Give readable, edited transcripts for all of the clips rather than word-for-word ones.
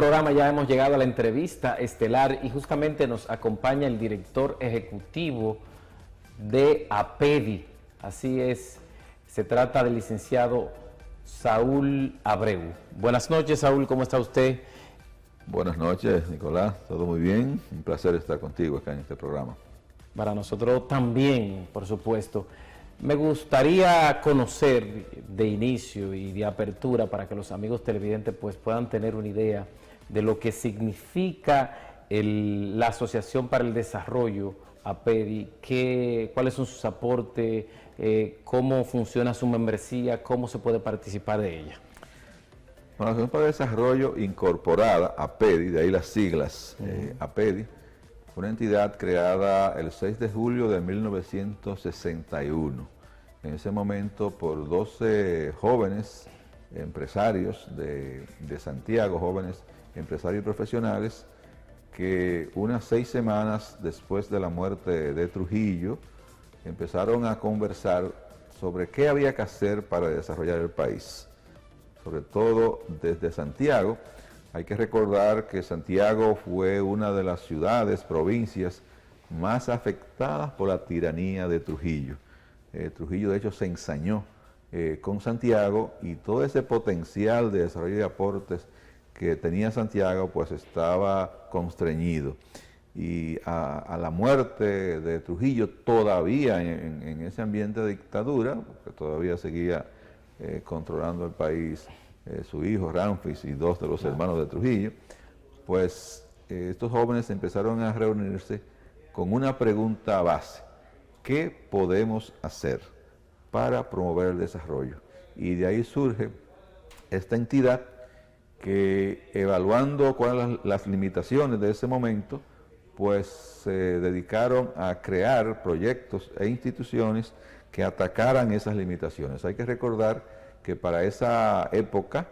programa ya hemos llegado a la entrevista estelar y justamente nos acompaña el director ejecutivo de APEDI. Así es, se trata del licenciado Saúl Abreu. Buenas noches, Saúl, ¿cómo está usted? Buenas noches, Nicolás, todo muy bien, un placer estar contigo acá en este programa. Para nosotros también, por supuesto. Me gustaría conocer de inicio y de apertura para que los amigos televidentes pues puedan tener una idea de lo que significa la Asociación para el Desarrollo APEDI, cuáles son sus aportes, cómo funciona su membresía, cómo se puede participar de ella. Bueno, la Asociación para el Desarrollo Incorporada, APEDI, de ahí las siglas, APEDI, fue una entidad creada el 6 de julio de 1961. En ese momento por 12 jóvenes empresarios de Santiago, jóvenes empresarios y profesionales, que unas 6 semanas después de la muerte de Trujillo, empezaron a conversar sobre qué había que hacer para desarrollar el país, sobre todo desde Santiago. Hay que recordar que Santiago fue una de las ciudades, provincias más afectadas por la tiranía de Trujillo. Trujillo de hecho se ensañó con Santiago y todo ese potencial de desarrollo y aportes que tenía Santiago pues estaba constreñido. Y a la muerte de Trujillo todavía en ese ambiente de dictadura, porque todavía seguía controlando el país, su hijo Ramfis y 2 de los hermanos de Trujillo, pues estos jóvenes empezaron a reunirse con una pregunta base: ¿qué podemos hacer para promover el desarrollo? Y de ahí surge esta entidad que, evaluando cuáles eran las limitaciones de ese momento, pues se dedicaron a crear proyectos e instituciones que atacaran esas limitaciones. Hay que recordar que para esa época,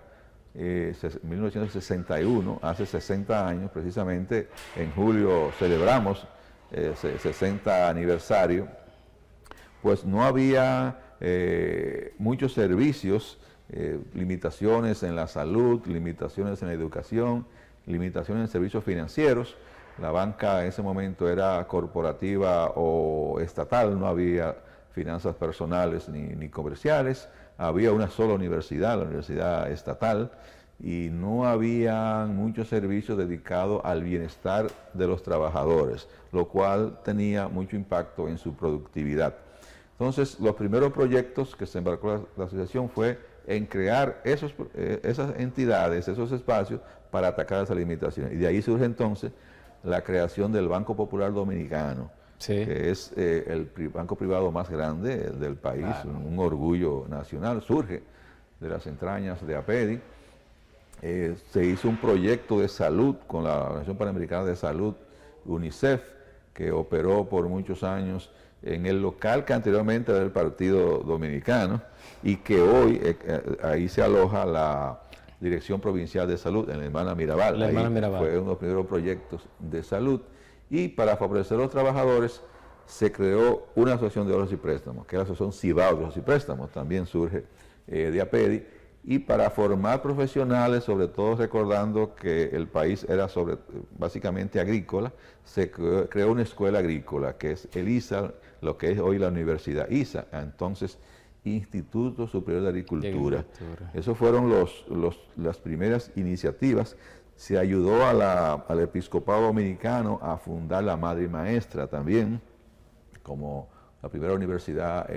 1961, hace 60 años, precisamente en julio celebramos 60 aniversario, pues no había muchos servicios, limitaciones en la salud, limitaciones en la educación, limitaciones en servicios financieros. La banca en ese momento era corporativa o estatal, no había finanzas personales ni comerciales. Había una sola universidad, la Universidad Estatal, y no había muchos servicios dedicados al bienestar de los trabajadores, lo cual tenía mucho impacto en su productividad. Entonces, los primeros proyectos que se embarcó la asociación fue en crear esas entidades, esos espacios para atacar esas limitaciones. Y de ahí surge entonces la creación del Banco Popular Dominicano, sí, que es el banco privado más grande del país, claro, un orgullo nacional, surge de las entrañas de APEDI. Se hizo un proyecto de salud con la Organización Panamericana de Salud, UNICEF, que operó por muchos años en el local que anteriormente era el Partido Dominicano y que hoy ahí se aloja la Dirección Provincial de Salud en la Hermana Mirabal. Fue uno de los primeros proyectos de salud. Y para favorecer a los trabajadores se creó una asociación de ahorros y préstamos, que es la Asociación Cibao de Ahorros y Préstamos, también surge de APEDI, y para formar profesionales, sobre todo recordando que el país era básicamente agrícola, se creó una escuela agrícola, que es el ISA, lo que es hoy la Universidad ISA, entonces Instituto Superior de Agricultura. Esos fueron las primeras iniciativas. Se ayudó al episcopado dominicano a fundar la Madre y Maestra también, como la primera universidad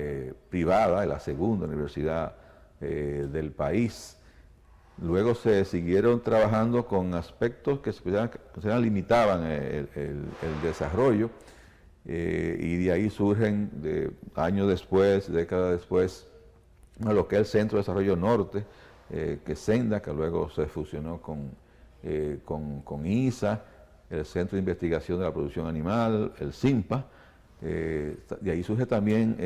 privada y la segunda universidad del país. Luego se siguieron trabajando con aspectos que se limitaban el desarrollo, y de ahí surgen, años después, décadas después, lo que es el Centro de Desarrollo Norte, que es Senda, que luego se fusionó con ISA, el Centro de Investigación de la Producción Animal, el CIMPA. De ahí surge también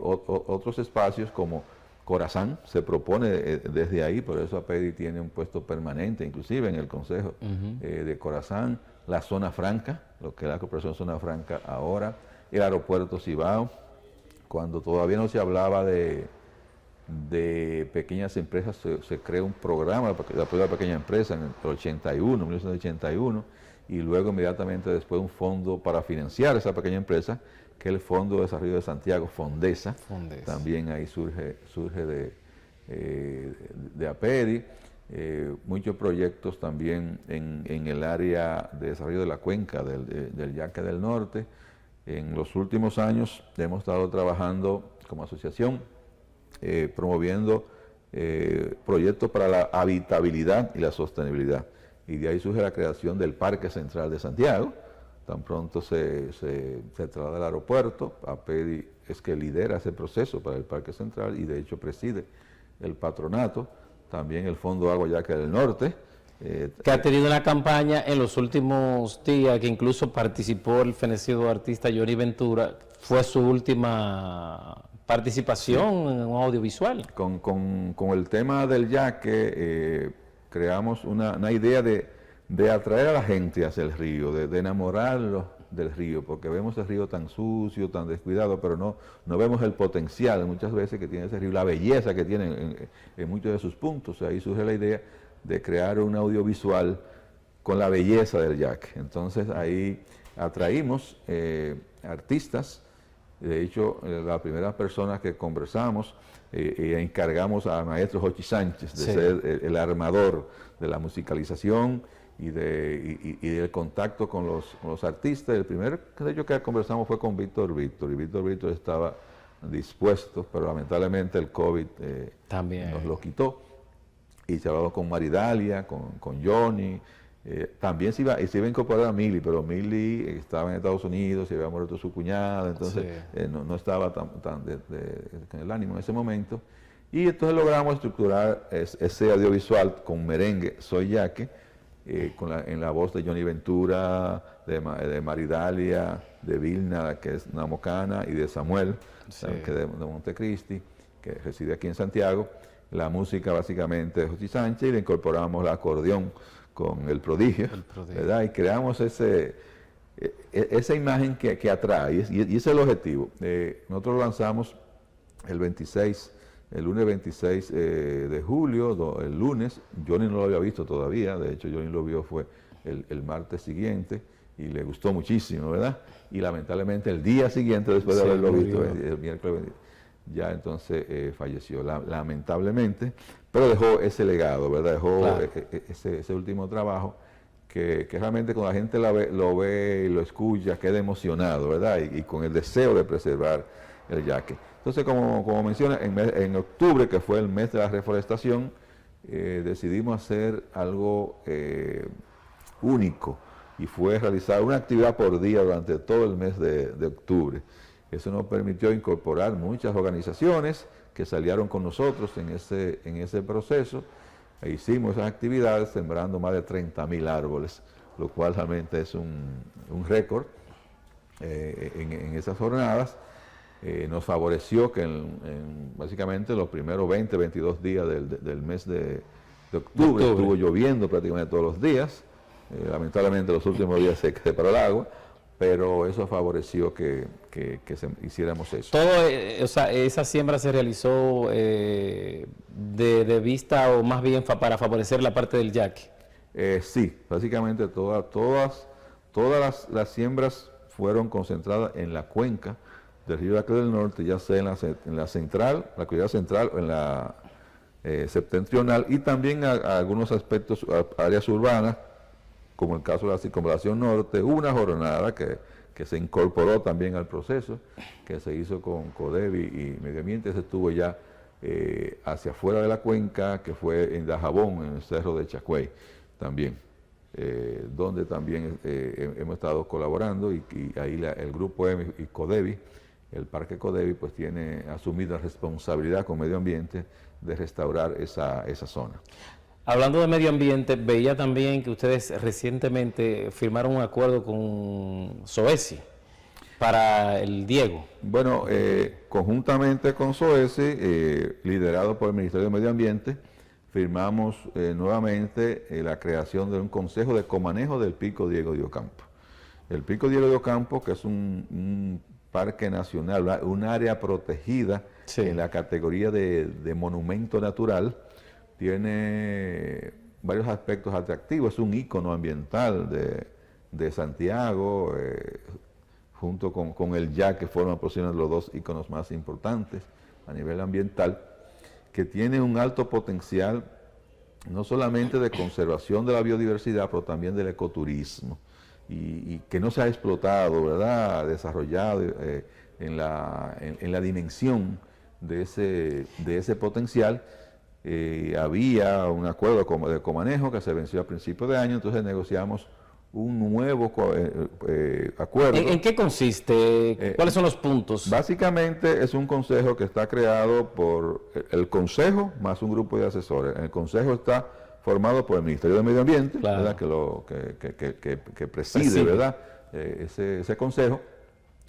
otros espacios como Corazán, se propone desde ahí, por eso APEDI tiene un puesto permanente, inclusive en el Consejo de Corazán, la Zona Franca, lo que es la Corporación Zona Franca ahora, el Aeropuerto Cibao, cuando todavía no se hablaba de de pequeñas empresas, se crea un programa de apoyo a la pequeña empresa en el 81, 1981, y luego inmediatamente después un fondo para financiar esa pequeña empresa, que es el Fondo de Desarrollo de Santiago, Fondesa. También ahí surge de APEDI, muchos proyectos también en el área de desarrollo de la cuenca del Yaque del Norte. En los últimos años hemos estado trabajando como asociación, promoviendo proyectos para la habitabilidad y la sostenibilidad. Y de ahí surge la creación del Parque Central de Santiago. Tan pronto se traslada al aeropuerto, APEDI es que lidera ese proceso para el Parque Central y de hecho preside el patronato, también el Fondo Agua Yaque del Norte. Que ha tenido una campaña en los últimos días, que incluso participó el fenecido artista Johnny Ventura, fue su última participación en un audiovisual. Con el tema del yaque, creamos una idea de atraer a la gente hacia el río, de enamorarlos del río, porque vemos el río tan sucio, tan descuidado, pero no vemos el potencial muchas veces que tiene ese río, la belleza que tiene en muchos de sus puntos. Ahí surge la idea de crear un audiovisual con la belleza del yaque. Entonces ahí atraímos artistas. De hecho, las primeras personas que conversamos, encargamos a maestro Jochi Sánchez de ser el armador de la musicalización y del contacto con los artistas. El primer que conversamos fue con Víctor Víctor, y Víctor Víctor estaba dispuesto, pero lamentablemente el COVID también nos lo quitó. Y se habló con Maridalia, con Johnny. También se iba a incorporar a Mili, pero Mili estaba en Estados Unidos, se había muerto su cuñada, entonces no estaba tan con el ánimo en ese momento. Y entonces logramos estructurar ese audiovisual con merengue, Soy Yaque, en la voz de Johnny Ventura, de Maridalia, de Vilna, que es namocana, y de Samuel, que de Montecristi, que reside aquí en Santiago. La música básicamente de José Sánchez, y le incorporamos el acordeón con el prodigio, ¿verdad? Y creamos esa imagen que atrae, y ese es el objetivo. Nosotros lo lanzamos el lunes 26 de julio, el lunes. Johnny no lo había visto todavía, de hecho Johnny lo vio fue el martes siguiente, y le gustó muchísimo, ¿verdad? Y lamentablemente el día siguiente, después de haberlo visto, el miércoles, ya entonces falleció, lamentablemente, pero dejó ese legado, ¿verdad? Dejó ese último trabajo que realmente cuando la gente lo ve y lo escucha, queda emocionado, ¿verdad? Y con el deseo de preservar el yaque. Entonces, como menciona, en octubre, que fue el mes de la reforestación, decidimos hacer algo único, y fue realizar una actividad por día durante todo el mes de octubre. Eso nos permitió incorporar muchas organizaciones que salieron con nosotros en ese proceso. E hicimos esas actividades sembrando más de 30.000 árboles, lo cual realmente es un récord en esas jornadas. Nos favoreció que básicamente los primeros 20, 22 días del mes de octubre estuvo lloviendo prácticamente todos los días. Lamentablemente los últimos días se separó el agua, pero eso favoreció que hiciéramos eso. O sea, esa siembra se realizó de vista, o más bien para favorecer la parte del yaque. Sí, básicamente todas las siembras fueron concentradas en la cuenca del río Yaque del Norte, ya sea en la central, la cuenca central, o en la septentrional, y también a algunos aspectos, áreas urbanas, como el caso de la Circunvalación Norte. Hubo una jornada que se incorporó también al proceso, que se hizo con CODEVI y Medio Ambiente. Se estuvo ya hacia afuera de la cuenca, que fue en Dajabón, en el Cerro de Chagüey también, donde también hemos estado colaborando, y ahí el Grupo M y CODEVI, el Parque CODEVI, pues tiene asumida responsabilidad con Medio Ambiente de restaurar esa zona. Hablando de medio ambiente, veía también que ustedes recientemente firmaron un acuerdo con SOESI para el Diego. Bueno, conjuntamente con SOESI, liderado por el Ministerio de Medio Ambiente, firmamos nuevamente la creación de un Consejo de Comanejo del Pico Diego de Ocampo. El Pico Diego de Ocampo, que es un parque nacional, un área protegida Sí. en la categoría de monumento natural, tiene varios aspectos atractivos. Es un ícono ambiental de Santiago, junto con el Ya, que forman posiblemente los dos íconos más importantes a nivel ambiental, que tiene un alto potencial no solamente de conservación de la biodiversidad, pero también del ecoturismo, y que no se ha explotado, ¿verdad?, desarrollado en la dimensión de ese potencial. Había un acuerdo de comanejo que se venció a principios de año, entonces negociamos un nuevo acuerdo. ¿En qué consiste? ¿Cuáles son los puntos? Básicamente es un consejo que está creado por el consejo más un grupo de asesores. El consejo está formado por el Ministerio de Medio Ambiente, claro, ¿verdad?, que preside, ¿verdad?, ese consejo.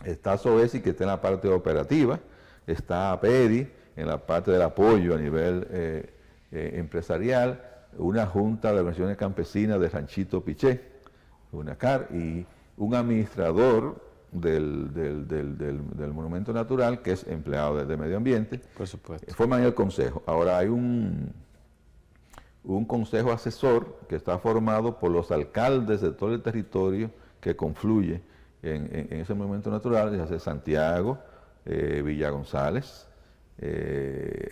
Está SOESI, que está en la parte operativa, está APEDI en la parte del apoyo a nivel empresarial, una junta de organizaciones campesinas de Ranchito Piché, una CAR, y un administrador del monumento natural, que es empleado de medio ambiente. Por supuesto. Forman el consejo. Ahora hay un consejo asesor que está formado por los alcaldes de todo el territorio que confluye en ese monumento natural, ya sea Santiago, Villa González,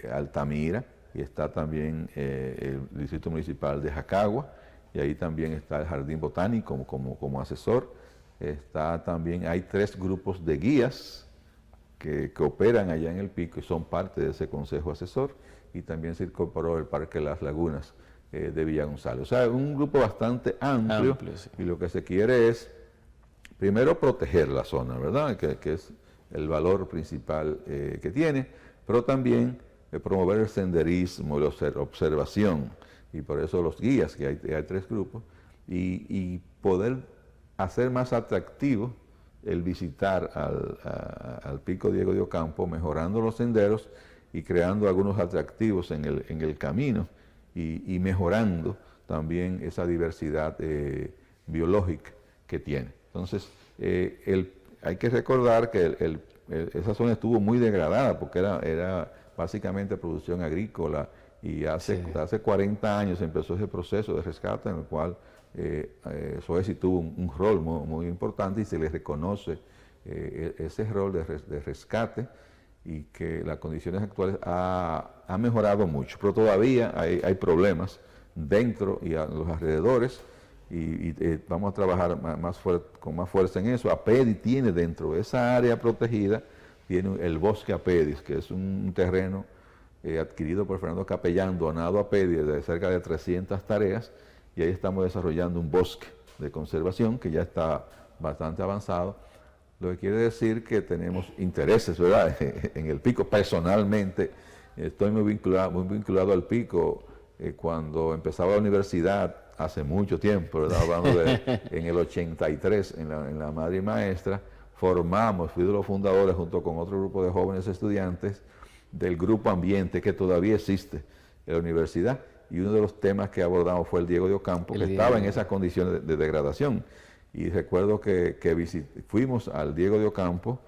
Altamira, y está también el Distrito Municipal de Jacagua, y ahí también está el Jardín Botánico como asesor. Está también, hay 3 grupos de guías que operan allá en el Pico y son parte de ese consejo asesor, y también se incorporó el Parque Las Lagunas de Villa González. O sea, un grupo bastante amplio sí. Y lo que se quiere es, primero, proteger la zona, ¿verdad?, que es el valor principal que tiene, pero también promover el senderismo, la observación, y por eso los guías, que hay 3 grupos, y poder hacer más atractivo el visitar al Pico Diego de Ocampo, mejorando los senderos y creando algunos atractivos en el camino, y mejorando también esa diversidad biológica que tiene. Entonces, hay que recordar que esa zona estuvo muy degradada porque era básicamente producción agrícola, y hace 40 años empezó ese proceso de rescate en el cual SOESI tuvo un rol muy importante, y se le reconoce ese rol de rescate, y que las condiciones actuales ha mejorado mucho, pero todavía hay problemas dentro y a los alrededores, y vamos a trabajar con más fuerza en eso. APEDI tiene dentro de esa área protegida, tiene el bosque APEDI, que es un terreno adquirido por Fernando Capellán, donado a APEDI de cerca de 300 tareas, y ahí estamos desarrollando un bosque de conservación que ya está bastante avanzado, lo que quiere decir que tenemos intereses, ¿verdad?, en el Pico. Personalmente estoy muy vinculado al Pico. Cuando empezaba la universidad, hace mucho tiempo, ¿verdad?, hablando en el 83, en la Madre y Maestra, fui de los fundadores, junto con otro grupo de jóvenes estudiantes, del grupo Ambiente, que todavía existe en la universidad, y uno de los temas que abordamos fue el Diego de Ocampo, que estaba en esas condiciones de degradación. Y recuerdo que fuimos al Diego de Ocampo,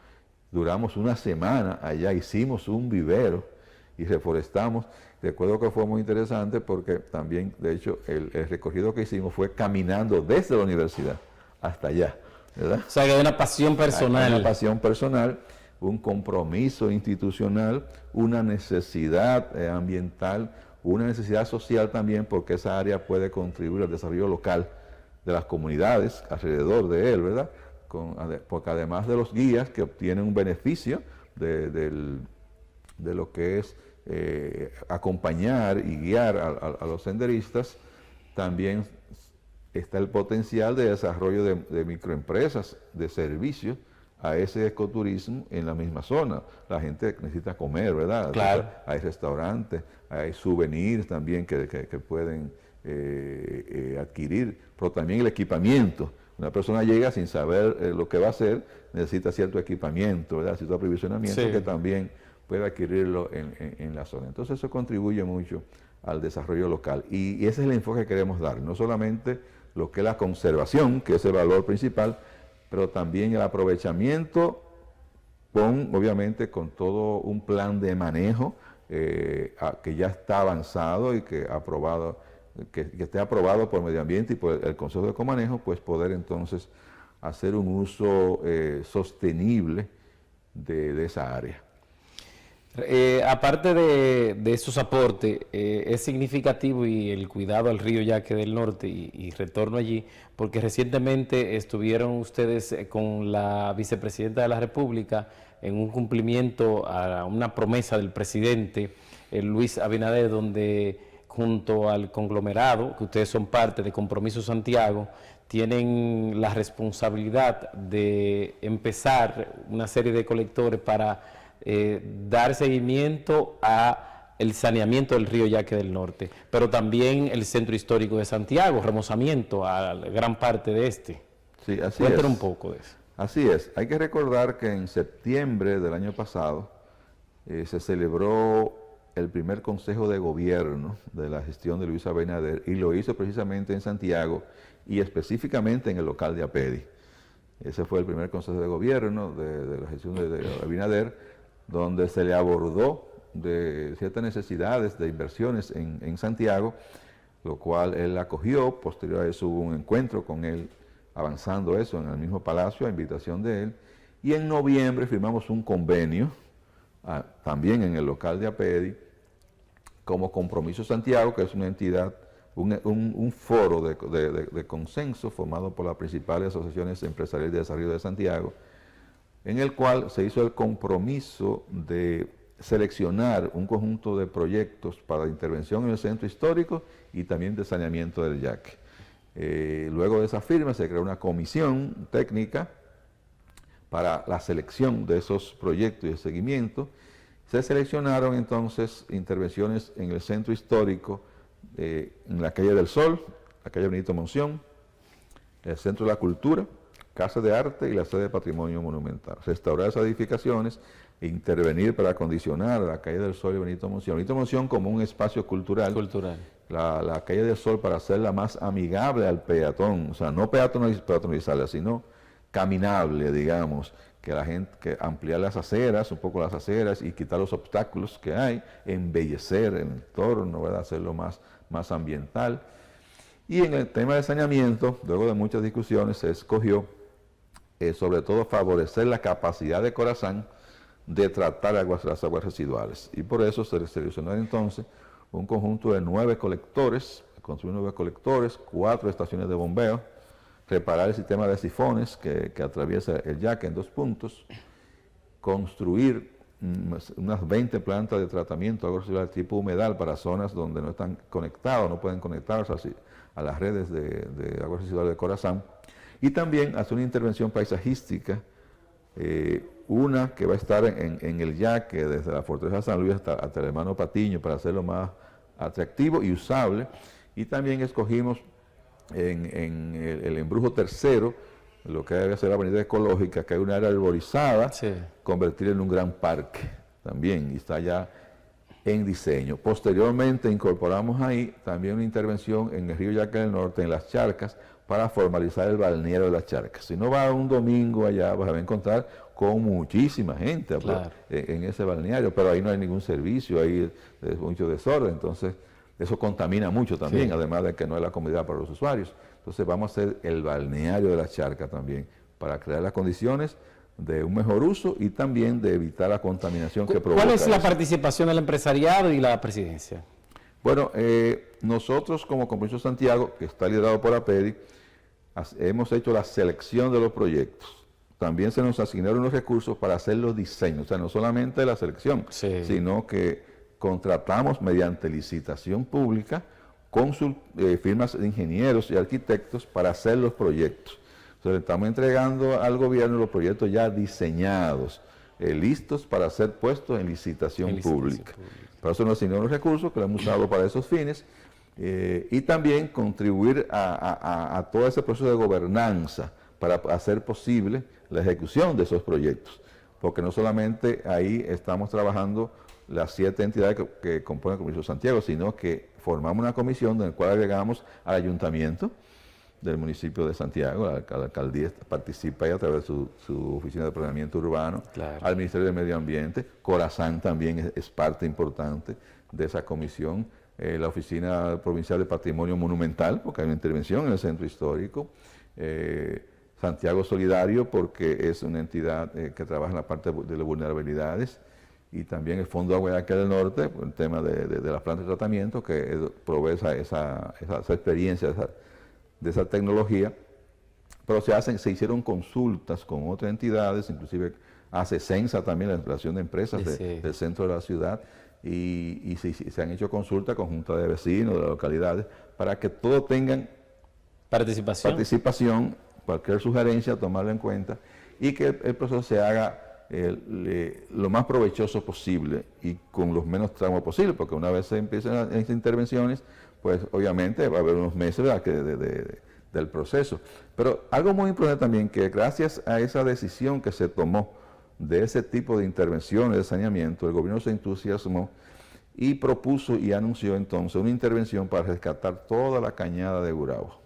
duramos una semana allá, hicimos un vivero y reforestamos. Recuerdo que fue muy interesante porque también, de hecho, el recorrido que hicimos fue caminando desde la universidad hasta allá, ¿verdad? O sea, que hay una pasión personal. Hay una pasión personal, un compromiso institucional, una necesidad ambiental, una necesidad social también, porque esa área puede contribuir al desarrollo local de las comunidades alrededor de él, ¿verdad? Porque además de los guías que obtienen un beneficio de lo que es acompañar y guiar a los senderistas, también está el potencial de desarrollo de microempresas de servicios a ese ecoturismo en la misma zona. La gente necesita comer, ¿verdad? Claro. Entonces, hay restaurantes, hay souvenirs también que pueden adquirir, pero también el equipamiento. Una persona llega sin saber lo que va a hacer, necesita cierto equipamiento, ¿verdad?, cierto aprovisionamiento, sí, que también puede adquirirlo en la zona. Entonces eso contribuye mucho al desarrollo local, y ese es el enfoque que queremos dar, no solamente lo que es la conservación, que es el valor principal, pero también el aprovechamiento obviamente con todo un plan de manejo que ya está avanzado y que esté aprobado por Medio Ambiente y por el Consejo de Comanejo, pues poder entonces hacer un uso sostenible de esa área. Aparte de esos aportes, es significativo y el cuidado al río Yaque del Norte y retorno allí, porque recientemente estuvieron ustedes con la vicepresidenta de la República en un cumplimiento a una promesa del presidente Luis Abinader, donde junto al conglomerado, que ustedes son parte de Compromiso Santiago, tienen la responsabilidad de empezar una serie de colectores para dar seguimiento a el saneamiento del río Yaque del Norte, pero también el centro histórico de Santiago, remozamiento a gran parte de este. Sí, así Cuéntanos es. un poco de eso. Así es. Hay que recordar que en septiembre del año pasado se celebró el primer Consejo de Gobierno de la gestión de Luis Abinader y lo hizo precisamente en Santiago y específicamente en el local de APEDI. Ese fue el primer Consejo de Gobierno de la gestión de Abinader, donde se le abordó de ciertas necesidades de inversiones en Santiago, lo cual él acogió. Posterior a eso hubo un encuentro con él, avanzando eso en el mismo palacio a invitación de él, y en noviembre firmamos un convenio, también en el local de APEDI, como Compromiso Santiago, que es una entidad, un foro de consenso formado por las principales asociaciones empresariales de desarrollo de Santiago, en el cual se hizo el compromiso de seleccionar un conjunto de proyectos para intervención en el centro histórico y también de saneamiento del Yaque. Luego de esa firma se creó una comisión técnica para la selección de esos proyectos y de seguimiento. Se seleccionaron entonces intervenciones en el centro histórico, en la calle del Sol, la calle Benito Monción, el Centro de la Cultura, Casa de Arte y la sede de Patrimonio Monumental. Restaurar esas edificaciones, intervenir para acondicionar la calle del Sol y Benito Monción. Benito Monción como un espacio cultural. La calle del Sol para hacerla más amigable al peatón, o sea, no peatonalizarla, sino caminable, digamos, que la gente, que ampliar las aceras, un poco las aceras y quitar los obstáculos que hay, embellecer el entorno, ¿verdad? Hacerlo más ambiental. Y en el tema de saneamiento, luego de muchas discusiones, se escogió sobre todo favorecer la capacidad de Corazán de tratar las aguas residuales. Y por eso se seleccionó entonces un conjunto de 9 colectores, construir 9 colectores, 4 estaciones de bombeo, reparar el sistema de sifones que atraviesa el Yaque en 2 puntos, construir unas 20 plantas de tratamiento de agua residual tipo humedal para zonas donde no están conectados, no pueden conectarse así a las redes de agua residual de Corazán, y también hacer una intervención paisajística, una que va a estar en el Yaque desde la Fortaleza de San Luis hasta el Hermano Patiño para hacerlo más atractivo y usable, y también escogimos en el embrujo tercero, lo que debe ser la avenida ecológica, que hay una área arborizada, sí, convertir en un gran parque también, y está ya en diseño. Posteriormente incorporamos ahí también una intervención en el río Yaque del Norte, en las charcas, para formalizar el balneario de las charcas. Si no va un domingo allá, vas a encontrar con muchísima gente, claro, en ese balneario, pero ahí no hay ningún servicio, ahí es mucho desorden, entonces eso contamina mucho también, sí, además de que no es la comodidad para los usuarios. Entonces vamos a hacer el balneario de las charcas también, para crear las condiciones de un mejor uso y también de evitar la contaminación que provoca. ¿Cuál es la participación del empresariado y la presidencia? Bueno, nosotros como Compromiso Santiago, que está liderado por APEDI, hemos hecho la selección de los proyectos. También se nos asignaron los recursos para hacer los diseños, o sea, no solamente la selección, sí, sino que contratamos mediante licitación pública con firmas de ingenieros y arquitectos para hacer los proyectos. Entonces, estamos entregando al gobierno los proyectos ya diseñados, listos para ser puestos en licitación pública. Para eso nos asignaron los recursos que lo hemos usado para esos fines, y también contribuir a todo ese proceso de gobernanza para hacer posible la ejecución de esos proyectos, porque no solamente ahí estamos trabajando las 7 entidades que componen el Compromiso Santiago, sino que formamos una comisión en la cual agregamos al ayuntamiento, del municipio de Santiago. La alcaldía participa ahí a través de su oficina de planeamiento urbano, Claro. al Ministerio del Medio Ambiente. Corazán también es parte importante de esa comisión. La Oficina Provincial de Patrimonio Monumental, porque hay una intervención en el centro histórico. Santiago Solidario, porque es una entidad que trabaja en la parte de las vulnerabilidades. Y también el Fondo de Agua de Acá del Norte, el tema de las plantas de tratamiento, que provee esa experiencia, de esa tecnología. Pero se hicieron consultas con otras entidades, inclusive hace Censa también, la Relación de Empresas del centro de la ciudad, y se han hecho consultas con juntas de vecinos, de las localidades, para que todos tengan participación, cualquier sugerencia, tomarla en cuenta, y que el proceso se haga lo más provechoso posible y con los menos tramos posible, porque una vez se empiezan esas intervenciones, pues obviamente va a haber unos meses del proceso. Pero algo muy importante también, que gracias a esa decisión que se tomó de ese tipo de intervenciones de saneamiento, el gobierno se entusiasmó y propuso y anunció entonces una intervención para rescatar toda la cañada de Gurabo.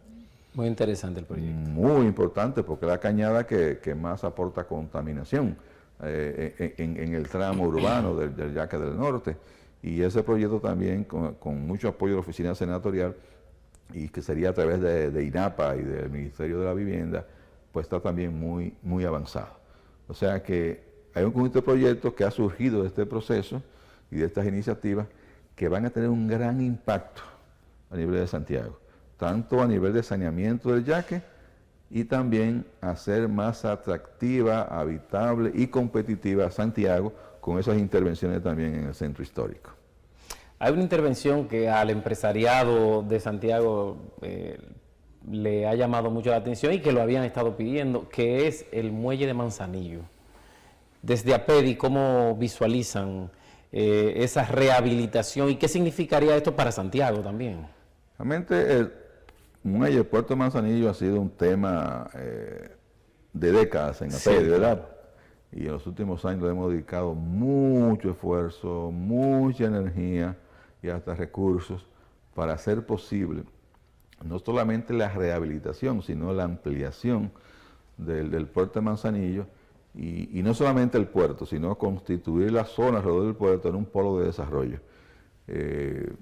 Muy interesante el proyecto. Muy importante, porque es la cañada que más aporta contaminación en el tramo urbano del Yaque del Norte. Y ese proyecto también, con mucho apoyo de la oficina senatorial, y que sería a través de INAPA y del Ministerio de la Vivienda, pues está también muy avanzado. O sea que hay un conjunto de proyectos que ha surgido de este proceso y de estas iniciativas que van a tener un gran impacto a nivel de Santiago, tanto a nivel de saneamiento del Yaque y también hacer más atractiva, habitable y competitiva Santiago con esas intervenciones también en el centro histórico. Hay una intervención que al empresariado de Santiago le ha llamado mucho la atención y que lo habían estado pidiendo, que es el muelle de Manzanillo. Desde APEDI, ¿cómo visualizan esa rehabilitación y qué significaría esto para Santiago también? Realmente el muelle Puerto Manzanillo ha sido un tema de décadas en APEDI, sí, ¿verdad? Y en los últimos años le hemos dedicado mucho esfuerzo, mucha energía y hasta recursos para hacer posible no solamente la rehabilitación, sino la ampliación del puerto de Manzanillo, y no solamente el puerto, sino constituir la zona alrededor del puerto en un polo de desarrollo. El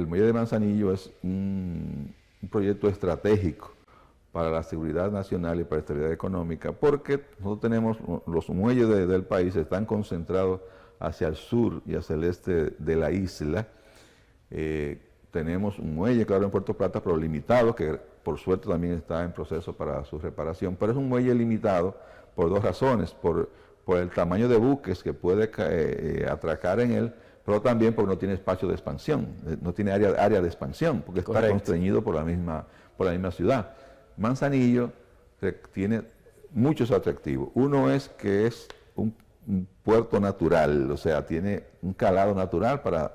muelle de Manzanillo es un proyecto estratégico para la seguridad nacional y para la estabilidad económica, porque nosotros tenemos, los muelles del país están concentrados hacia el sur y hacia el este de la isla. Tenemos un muelle, claro, en Puerto Plata, pero limitado, que por suerte también está en proceso para su reparación, pero es un muelle limitado por dos razones: por el tamaño de buques que puede atracar en él, pero también porque no tiene espacio de expansión, no tiene área de expansión, porque está constreñido por la misma ciudad. Manzanillo tiene muchos atractivos. Uno es que es un puerto natural, o sea, tiene un calado natural para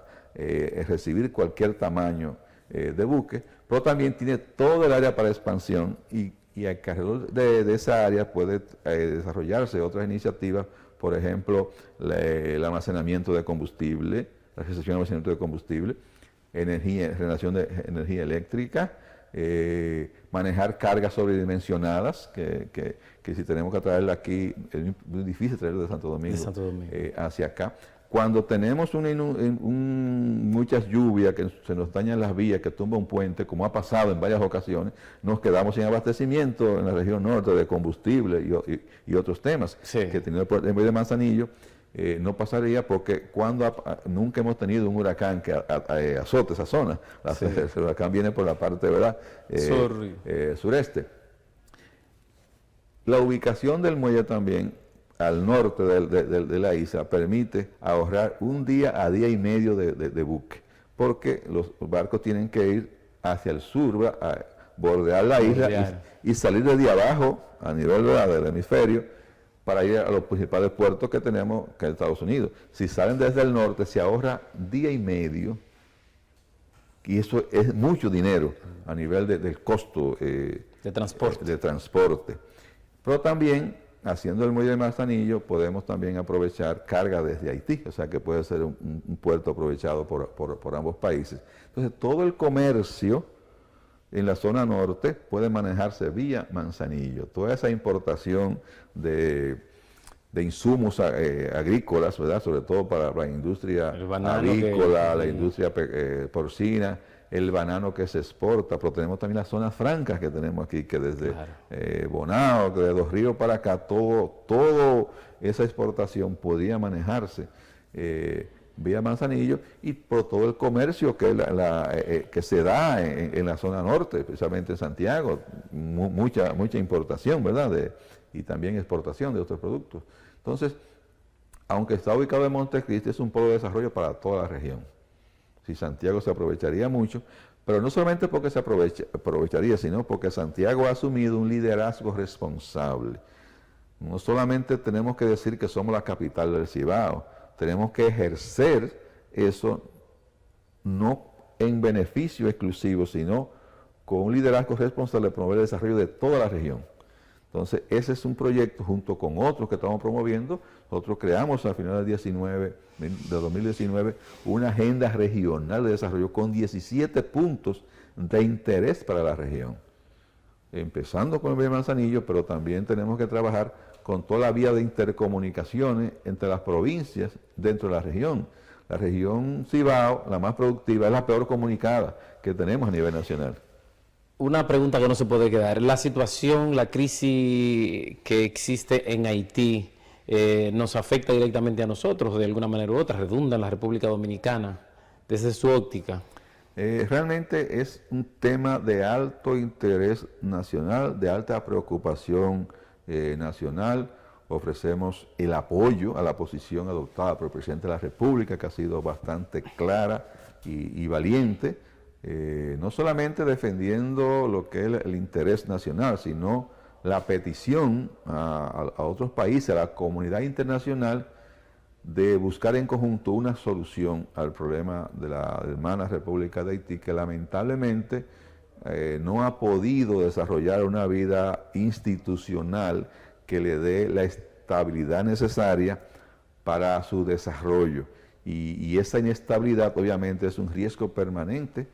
recibir cualquier tamaño de buque, pero también tiene todo el área para expansión, y alrededor de esa área puede desarrollarse otras iniciativas, por ejemplo, el almacenamiento de combustible, la recepción de almacenamiento de combustible, generación de energía eléctrica, manejar cargas sobredimensionadas, que si tenemos que traerla aquí, es muy difícil traerla de Santo Domingo, hacia acá. Cuando tenemos muchas lluvias, que se nos dañan las vías, que tumba un puente, como ha pasado en varias ocasiones, nos quedamos sin abastecimiento en la región norte de combustible y otros temas, que teniendo el muelle de Manzanillo no pasaría, porque nunca hemos tenido un huracán que azote esa zona. El huracán viene por la parte, ¿verdad?, sureste. La ubicación del muelle también al norte de la isla permite ahorrar un día a día y medio de buque, porque los barcos tienen que ir hacia el sur, a bordear la isla y salir desde abajo a nivel del hemisferio para ir a los principales puertos que tenemos, que es Estados Unidos. Si salen desde el norte, se ahorra día y medio, y eso es mucho dinero a nivel del costo de transporte. Pero también, haciendo el muelle de Manzanillo, podemos también aprovechar carga desde Haití, o sea que puede ser un puerto aprovechado por ambos países. Entonces, todo el comercio en la zona norte puede manejarse vía Manzanillo. Toda esa importación de insumos agrícolas, ¿verdad? Sobre todo para la industria avícola, la industria porcina, el banano que se exporta, pero tenemos también las zonas francas que tenemos aquí, que desde Bonao, que de Dos Ríos para acá, todo esa exportación podía manejarse vía Manzanillo, y por todo el comercio que se da en la zona norte, especialmente en Santiago, mucha importación, ¿verdad? Y también exportación de otros productos. Entonces, aunque está ubicado en Montecristi, es un polo de desarrollo para toda la región. Si Santiago se aprovecharía mucho, pero no solamente porque se aprovecharía, sino porque Santiago ha asumido un liderazgo responsable. No solamente tenemos que decir que somos la capital del Cibao, tenemos que ejercer eso no en beneficio exclusivo, sino con un liderazgo responsable de promover el desarrollo de toda la región. Entonces, ese es un proyecto junto con otros que estamos promoviendo. Nosotros creamos a finales de 2019 una agenda regional de desarrollo con 17 puntos de interés para la región. Empezando con el Vía Manzanillo, pero también tenemos que trabajar con toda la vía de intercomunicaciones entre las provincias dentro de la región. La región Cibao, la más productiva, es la peor comunicada que tenemos a nivel nacional. Una pregunta que no se puede quedar. La situación, la crisis que existe en Haití, ¿nos afecta directamente a nosotros de alguna manera u otra? ¿Redunda en la República Dominicana desde su óptica? Realmente es un tema de alto interés nacional, de alta preocupación nacional. Ofrecemos el apoyo a la posición adoptada por el presidente de la República, que ha sido bastante clara y valiente, no solamente defendiendo lo que es el interés nacional, sino la petición a otros países, a la comunidad internacional, de buscar en conjunto una solución al problema de la hermana República de Haití, que lamentablemente no ha podido desarrollar una vida institucional que le dé la estabilidad necesaria para su desarrollo. Y esa inestabilidad obviamente es un riesgo permanente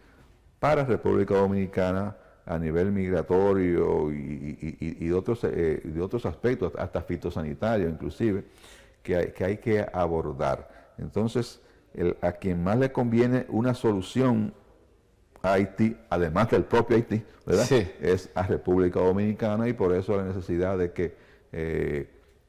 para República Dominicana a nivel migratorio y de otros aspectos, hasta fitosanitario inclusive, que hay que abordar. Entonces, a quien más le conviene una solución a Haití, además del propio Haití, ¿verdad? Sí. Es a República Dominicana, y por eso la necesidad de que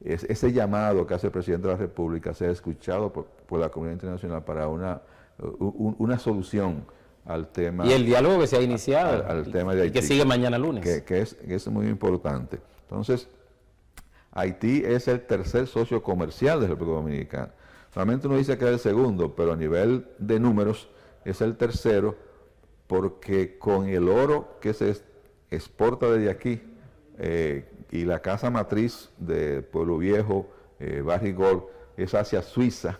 ese llamado que hace el presidente de la República sea escuchado por la comunidad internacional para una solución al tema. Y el diálogo que se ha iniciado al tema de Haití, y que sigue mañana lunes. Que es muy importante. Entonces, Haití es el tercer socio comercial de la República Dominicana. Realmente uno dice que es el segundo, pero a nivel de números es el tercero, porque con el oro que se exporta desde aquí y la casa matriz de Pueblo Viejo, Barrigol, es hacia Suiza,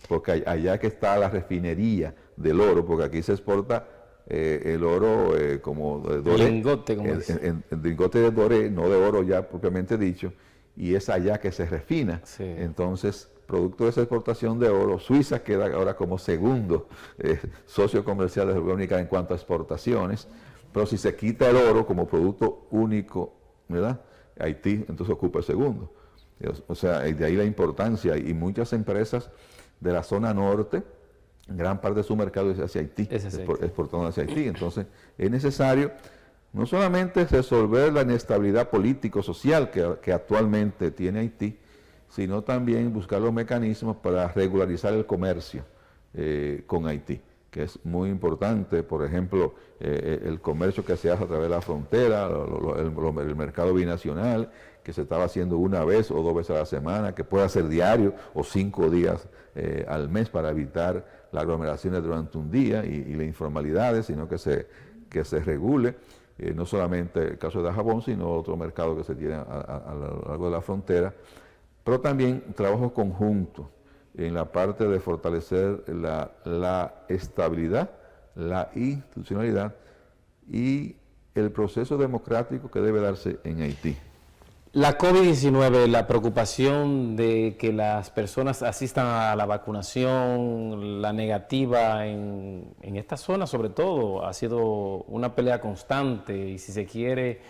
porque allá que está la refinería del oro, porque aquí se exporta el oro como de doré, lingote, como en lingote de doré, no de oro ya propiamente dicho, y es allá que se refina. Sí. Entonces, producto de esa exportación de oro, Suiza queda ahora como segundo socio comercial de la República Dominicana en cuanto a exportaciones, pero si se quita el oro como producto único, ¿verdad? Haití entonces ocupa el segundo. O sea, de ahí la importancia, y muchas empresas de la zona norte, gran parte de su mercado es hacia Haití, exportando hacia Haití. Entonces, es necesario no solamente resolver la inestabilidad político-social que actualmente tiene Haití, sino también buscar los mecanismos para regularizar el comercio con Haití, que es muy importante. Por ejemplo, el comercio que se hace a través de la frontera, el mercado binacional, que se estaba haciendo una vez o dos veces a la semana, que pueda ser diario o 5 días al mes para evitar las aglomeraciones durante un día y las informalidades, sino que se regule. No solamente el caso de Dajabón, sino otro mercado que se tiene a lo largo de la frontera, pero también trabajo conjunto en la parte de fortalecer la estabilidad, la institucionalidad y el proceso democrático que debe darse en Haití. La COVID-19, la preocupación de que las personas asistan a la vacunación, la negativa en esta zona sobre todo, ha sido una pelea constante y si se quiere,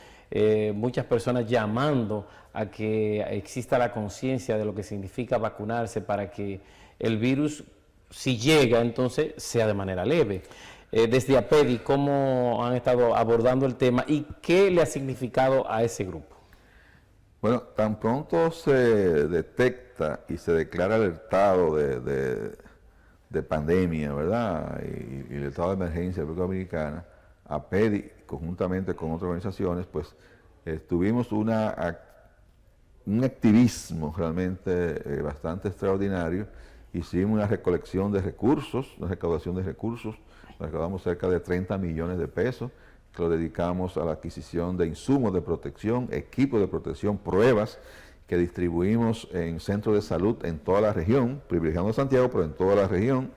muchas personas llamando a que exista la conciencia de lo que significa vacunarse para que el virus, si llega, entonces sea de manera leve. Desde APEDI, ¿cómo han estado abordando el tema y qué le ha significado a ese grupo? Bueno, tan pronto se detecta y se declara el estado de pandemia, ¿verdad? Y el estado de emergencia de la República Dominicana, APEDI, conjuntamente con otras organizaciones, pues tuvimos un activismo realmente bastante extraordinario. Hicimos una recolección de recursos, una recaudación de recursos, recaudamos cerca de 30 millones de pesos, que lo dedicamos a la adquisición de insumos de protección, equipos de protección, pruebas que distribuimos en centros de salud en toda la región, privilegiando Santiago, pero en toda la región,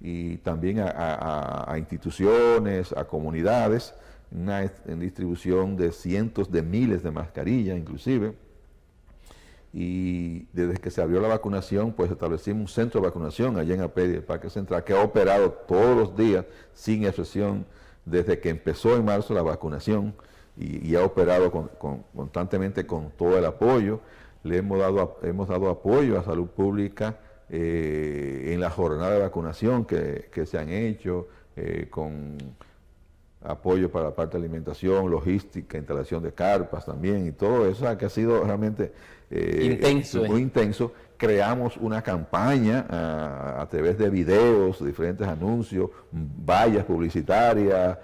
y también a instituciones, a comunidades, en distribución de cientos de miles de mascarillas inclusive. Y desde que se abrió la vacunación, pues establecimos un centro de vacunación allá en APEDI, el Parque Central, que ha operado todos los días, sin excepción, desde que empezó en marzo la vacunación y ha operado constantemente con todo el apoyo. Hemos dado apoyo a salud pública en la jornada de vacunación que se han hecho, con apoyo para la parte de alimentación, logística, instalación de carpas también y todo eso, que ha sido realmente muy intenso. Creamos una campaña a través de videos, diferentes anuncios, vallas publicitarias,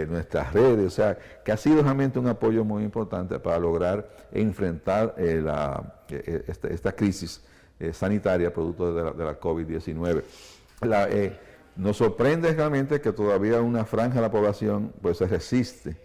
nuestras redes, o sea, que ha sido realmente un apoyo muy importante para lograr enfrentar esta crisis sanitaria producto de la COVID-19. Nos sorprende realmente que todavía una franja de la población pues se resiste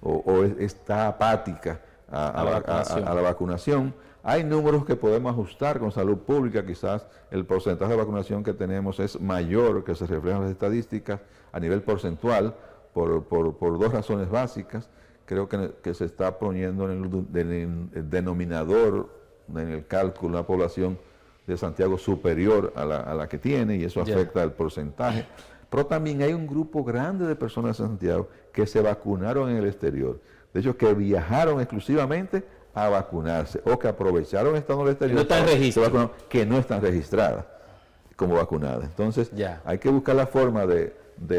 o está apática a la vacunación. Hay números que podemos ajustar con salud pública, quizás el porcentaje de vacunación que tenemos es mayor que se refleja en las estadísticas a nivel porcentual por dos razones básicas. Creo que se está poniendo en el denominador, en el cálculo, una población de Santiago superior a la que tiene y eso afecta el porcentaje. Pero también hay un grupo grande de personas en Santiago que se vacunaron en el exterior. De hecho, que viajaron exclusivamente a vacunarse o que aprovecharon estando en el exterior que no están registradas como vacunadas. Entonces, hay que buscar la forma de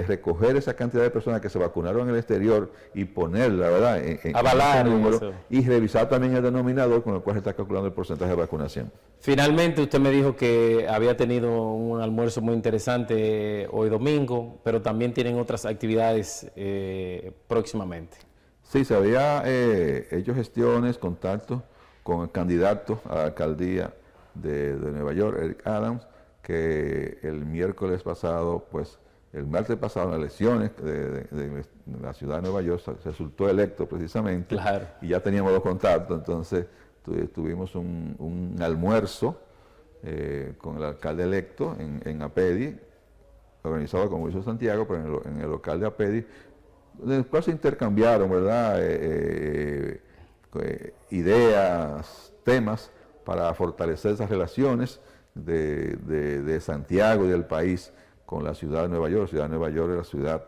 recoger esa cantidad de personas que se vacunaron en el exterior y ponerla, ¿verdad?, en ese número y revisar también el denominador con el cual se está calculando el porcentaje de vacunación. Finalmente, usted me dijo que había tenido un almuerzo muy interesante hoy domingo, pero también tienen otras actividades próximamente. Sí, se había hecho gestiones, contactos con el candidato a la alcaldía de Nueva York, Eric Adams, que el martes pasado, en las elecciones de la ciudad de Nueva York, resultó electo precisamente, y ya teníamos los contactos, entonces tuvimos un almuerzo con el alcalde electo en APEDI, organizado con Movimiento Santiago, pero en el local de APEDI, después se intercambiaron, ¿verdad?, ideas, temas para fortalecer esas relaciones de Santiago y del país con la ciudad de Nueva York. La ciudad de Nueva York es la ciudad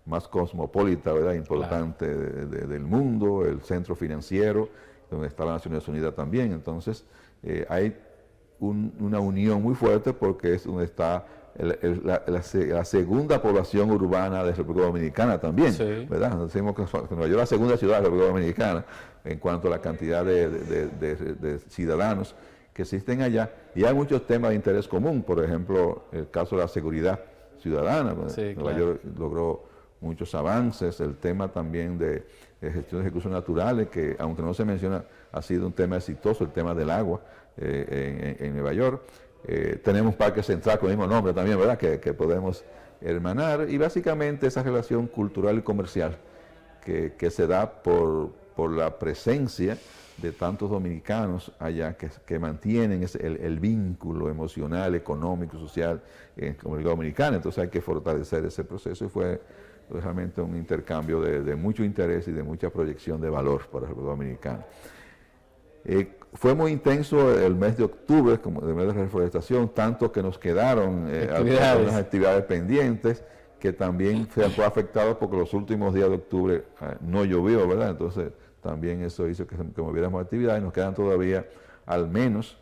más cosmopolita, ¿verdad?, importante del mundo, el centro financiero, donde está las Naciones Unidas también. Entonces, hay una unión muy fuerte porque es donde está la segunda población urbana de República Dominicana también, ¿verdad? Decimos que Nueva York es la segunda ciudad de República Dominicana en cuanto a la cantidad de ciudadanos que existen allá, y hay muchos temas de interés común, por ejemplo, el caso de la seguridad ciudadana. Nueva York logró muchos avances, el tema también de gestión de recursos naturales, que aunque no se menciona, ha sido un tema exitoso, el tema del agua en Nueva York. Tenemos Parque Central con el mismo nombre también, ¿verdad?, que podemos hermanar, y básicamente esa relación cultural y comercial que se da por la presencia de tantos dominicanos allá que mantienen el vínculo emocional, económico, social en la comunidad dominicana. Entonces hay que fortalecer ese proceso, y fue realmente un intercambio de mucho interés y de mucha proyección de valor para la República Dominicana. Fue muy intenso el mes de octubre, como el mes de reforestación, tanto que nos quedaron algunas actividades pendientes, que también fue afectado porque los últimos días de octubre no llovió, ¿verdad? Entonces también eso hizo que moviéramos actividades. Nos quedan todavía al menos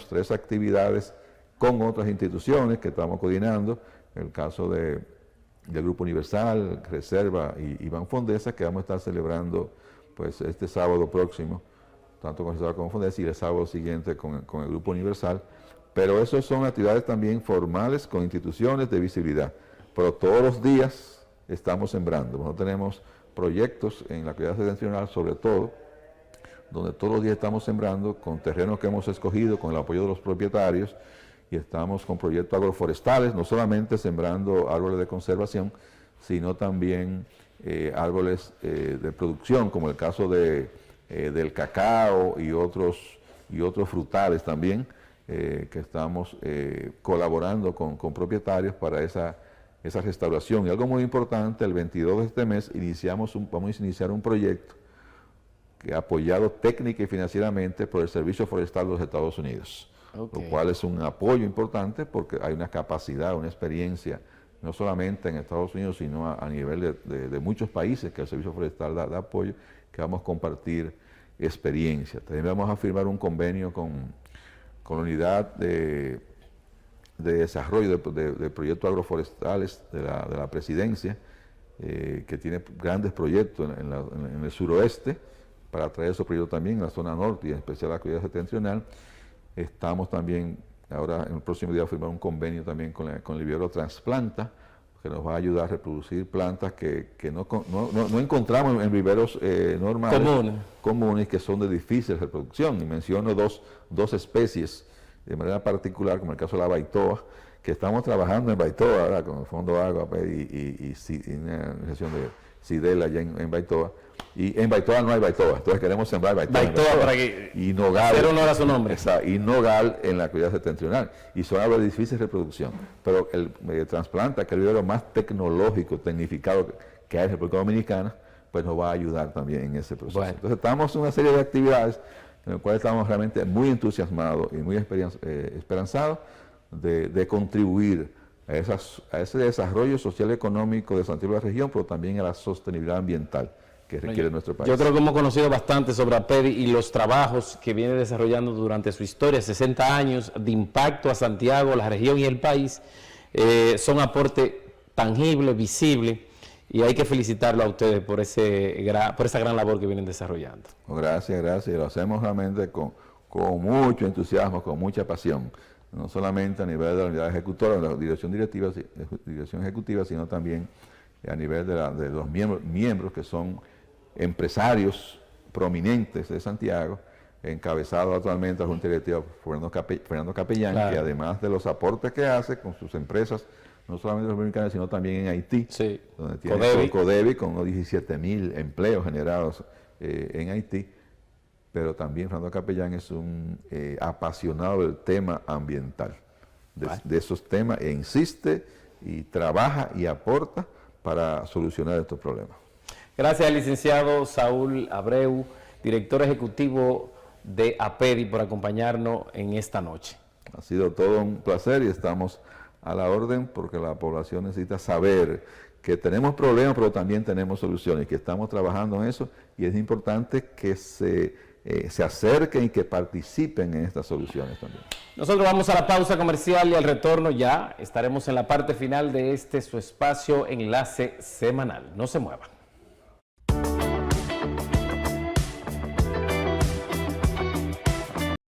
3 actividades con otras instituciones que estamos coordinando, en el caso del Grupo Universal, Reserva y Banfondesa, que vamos a estar celebrando pues este sábado próximo, tanto con Reserva como Banfondesa, y el sábado siguiente con el Grupo Universal. Pero eso son actividades también formales con instituciones de visibilidad. Pero todos los días estamos sembrando. Nosotros tenemos proyectos en la actividad septentrional, sobre todo, donde todos los días estamos sembrando con terrenos que hemos escogido, con el apoyo de los propietarios, y estamos con proyectos agroforestales, no solamente sembrando árboles de conservación, sino también árboles de producción, como el caso del cacao y otros frutales también, que estamos colaborando con propietarios para esa restauración. Y algo muy importante, el 22 de este mes vamos a iniciar un proyecto que apoyado técnica y financieramente por el Servicio Forestal de los Estados Unidos, lo cual es un apoyo importante porque hay una capacidad, una experiencia, no solamente en Estados Unidos, sino a nivel de muchos países que el Servicio Forestal da apoyo, que vamos a compartir experiencia. También vamos a firmar un convenio con la unidad de desarrollo de proyectos agroforestales de la presidencia, que tiene grandes proyectos en el suroeste, para traer esos proyectos también en la zona norte y en especial la actividad septentrional. Estamos también, ahora en el próximo día, a firmar un convenio también con el vivero Transplanta, que nos va a ayudar a reproducir plantas que no encontramos en viveros normales, comunes, que son de difícil reproducción. Y menciono dos especies de manera particular, como el caso de la baitoa, que estamos trabajando en baitoa, ¿verdad?, con el Fondo Agua y una organización de Sidela allá en baitoa. Y en baitoa no hay baitoa, entonces queremos sembrar baitoa. Para que y nogal, hacer honor a su nombre. Y nogal en la actividad septentrional. Y son árboles de difícil reproducción. Pero el Transplanta, que es el vivero más tecnológico, tecnificado que hay en República Dominicana, pues nos va a ayudar también en ese proceso. Bueno. Entonces estamos en una serie de actividades en las cuales estamos realmente muy entusiasmados y muy esperanzados de contribuir a ese desarrollo social y económico de Santiago de la región, pero también a la sostenibilidad ambiental que requiere nuestro país. Yo creo que hemos conocido bastante sobre APEDI y los trabajos que viene desarrollando durante su historia, 60 años de impacto a Santiago, la región y el país, son aporte tangible, visible, y hay que felicitarlo a ustedes por esa gran labor que vienen desarrollando. Gracias, y lo hacemos realmente con mucho entusiasmo, con mucha pasión, no solamente a nivel de la unidad ejecutora, de la dirección ejecutiva, sino también a nivel de los miembros que son empresarios prominentes de Santiago, encabezado actualmente la Junta Directiva Fernando Capellán, claro, que además de los aportes que hace con sus empresas, no solamente dominicanas, sino también en Haití, sí, donde tiene Codevi con unos 17.000 empleos generados en Haití, pero también Fernando Capellán es un apasionado del tema ambiental, de esos temas, e insiste y trabaja y aporta para solucionar estos problemas. Gracias al licenciado Saúl Abreu, director ejecutivo de APEDI, por acompañarnos en esta noche. Ha sido todo un placer y estamos a la orden porque la población necesita saber que tenemos problemas, pero también tenemos soluciones, que estamos trabajando en eso, y es importante que se acerquen y que participen en estas soluciones también. Nosotros vamos a la pausa comercial y al retorno ya estaremos en la parte final de su espacio Enlace Semanal. No se muevan.